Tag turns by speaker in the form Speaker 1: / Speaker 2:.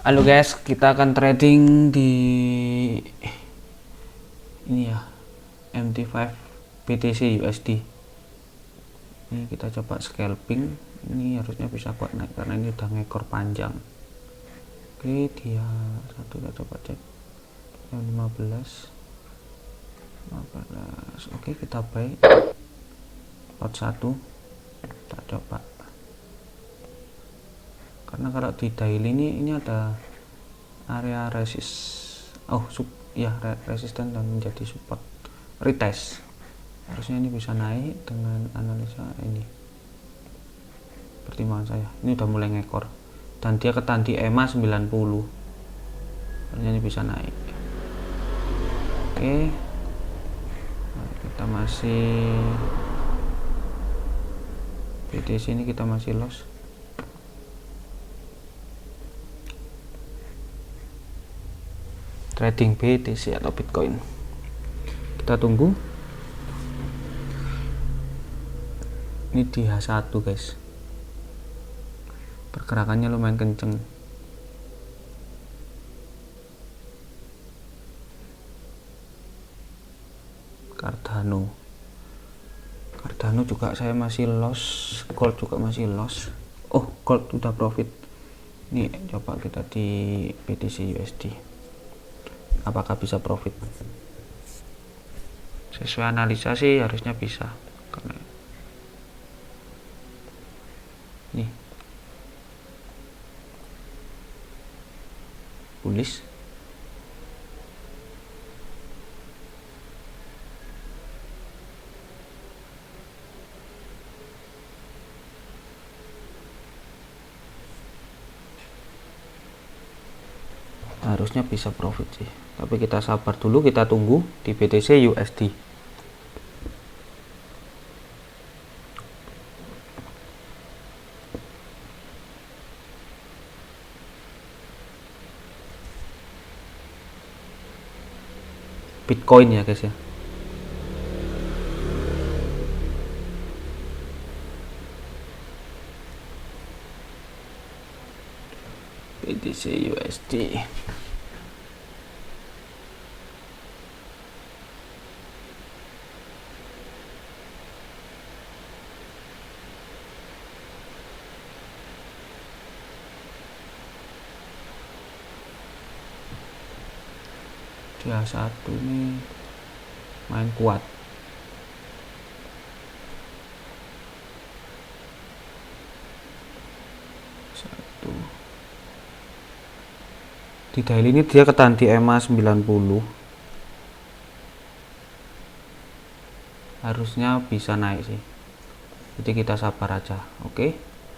Speaker 1: Halo guys, kita akan trading di ini ya, MT5 BTC USD. Ini kita coba scalping. Ini harusnya bisa kuat naik karena ini udah ngekor panjang. Oke, dia satu, kita coba cek yang 15. Oke, kita buy lot 1. Kita coba. Karena kalau di daily ini ada area resisten dan menjadi support, retest. Harusnya ini bisa naik dengan analisa ini, pertimbangan saya. Ini udah mulai ngekor dan dia ketandi EMA 90, harusnya ini bisa naik. Oke, kita masih BTC ini kita masih loss. Trading BTC atau Bitcoin, kita tunggu. Ini di H1 guys, pergerakannya lumayan kenceng. Cardano juga saya masih loss. Gold juga masih loss. Oh, gold udah profit. Nih coba kita di BTC USD, apakah bisa profit? Sesuai analisa sih harusnya bisa, karena nih bullish. Harusnya bisa profit sih, tapi kita sabar dulu, kita tunggu di BTC USD. Bitcoin ya guys ya. BTC USD. Dia satu nih main kuat. Satu. Di daily ini dia ketandi EMA 90. Harusnya bisa naik sih. Jadi kita sabar aja. Oke.